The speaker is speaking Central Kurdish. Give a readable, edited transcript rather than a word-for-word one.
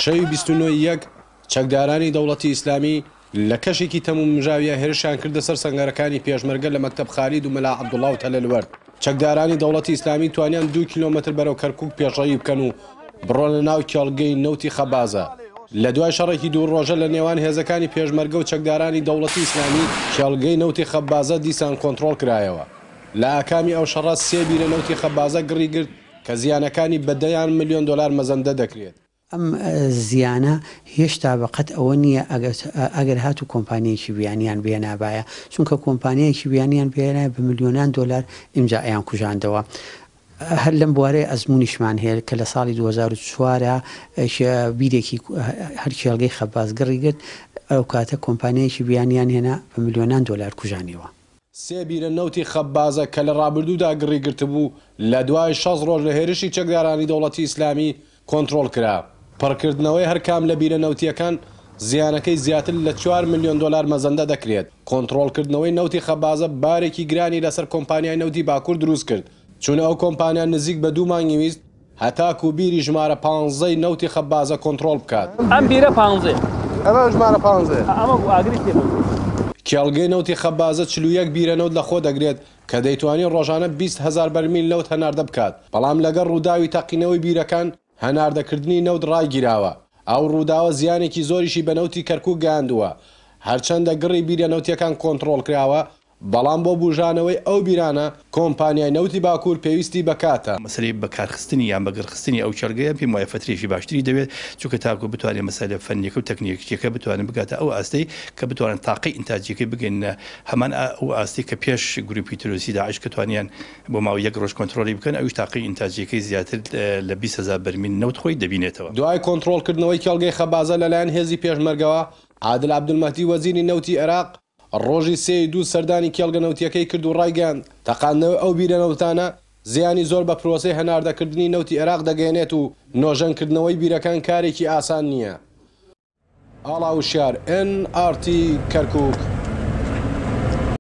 شەوی 29 چەکدارانی دەوڵەتی ئیسلامی لە کەشێکی تەمومژاویە هێرشیان کردە سەر سەنگەرەکانی پێشمەرگە لە مەکتەب خالید و مەلا عەبدوڵڵا و تەلەلوەرد. چەکدارانی دەوڵەتی ئیسلامی توانیان 2 کیلۆمەتر بەرەو کەرکووک پێشڕەوی بکەن و بڕۆن لە ناو کێڵگەی نەوتی خەبازە. لە دوای شەڕێکی دوو ڕۆژە لە نێوان هێزەکانی پێشمەرگە و چەکدارانی دەوڵەتی ئیسلامی کێڵگەی نەوتی خەبازە دیسان کۆنتڕۆڵ کرایەوە. لە ئاکامی ئەو شەڕە 3 بیرە نەوتی خەبازە گڕی گرت کە زیانەکانی بە $10 ملیۆن مەزەندە دەکرێت. ئەم زیانە هێشتا بەقەت ئەوە نییە ئەگەر هاتو کۆمپانیایەکی بیانیان بێنابایە، چونکە کۆمپانیایەکی بیانیان بێنایە بە ملیۆنان دلار ئیمجایان کوژاندەوە. هەر لەم بوارەیە ئەزمونیشمان هەیە کە لە ساڵی 2004 بیرێکی هەر کێڵگەی خەباز گڕی گرت، ئەو کاتە کۆمپانیایەکی بیانیان هێنا بە ملیۆنان دلار کوژانیەوە. 3 بیرە نەوتی خەبازە کە لە ڕابردوودا گڕی گرتبوو لە دوای 6 ڕۆژ لە هێرشی چەکدارانی دەوڵەتی ئیسلامی کۆنتڕۆڵ کرا. پڕکردنەوەی هەرکام لە بیرە نەوتیەکان زیانەکەی زیاتر لە $4 ملیۆن مەزەندە دەکرێت. کۆنتڕۆڵکردنەوەی نەوتی خەبازە بارێکی گرانی لەسەر کۆمپانیای نەوتی باکوور دروست کرد، چونە ئەو کۆمپانیان نزیک بە 2 مانگی ویست هەتاکو بیری ژمارە 15 نەوتی خەبازە کۆنتڕۆڵ بکات. ئەم بیرە 15 ئەمە ژمارە 15 ئەمە ئاگری تێ کێڵگەی نەوتی خەبازە 41 بیرە نەوت لە خۆ دەگرێت کە دەیتوانێت ڕۆژانە 20,000 بەرمیل نەوت هەناردە بکات. بەڵام لەگەڵ ڕووداوی تەقینەوەی بیرەکان هەناردەکردنی نەوت ڕایگیراوە. ئەو ڕووداوە زیانێکی زۆریشی بە نەوتی کەرکووک گەیاندووە. هەرچەندە گڕی بیرە نەوتیەکان کۆنتڕۆڵ کراوە، بەڵام بۆ بوژانەوەی ئەو بیرانە کۆمپانیای نەوتی باکوور پێویستی بکاتە. مەسەلەی بەکارخستنی یان بەگەڕخستنی ئەو چەرگەیە پێم وایە فترێکی باشتری دەوێت، چونکە تاکو بتوانێت مەسەلە فەنیەکە و تەکنیکیەکە بتوانن بگاتە ئەو ئاستەی کە بتوانن تاقی ئینتاجیەکەی بگەینە هەمان ئەو ئاستی کە پێش گروپی تروسی داعش کە توانیان بۆ ماوەی 1 ڕۆژ کۆنتڕۆلی بکەن، ئەوش تاقی ئینتاجیەکەی زیاتر لە 20,000 بەرمیل نەوت خۆی دەبینێتەوە. دوای کۆنتڕۆڵکردنەوەی کێڵگەی خەبازە لەلایەن هێزی پێشمەرگەوە، عادل عەبدولمەهدی وەزیری نەوتی عێراق ڕۆژی 3/2 سەردانی کێڵگە نەوتیەکەی کرد و ڕایگەاند تەقاندنەوەی ئەو بیرە نەوتانە زیانی زۆر بە پرۆسەی هەناردەکردنی نەوتی عێراق دەگەێنێت و نۆژەنکردنەوەی بیرەکان کارێکی ئاسان نییە. ئاڵاوشیار NRT کەرکووک.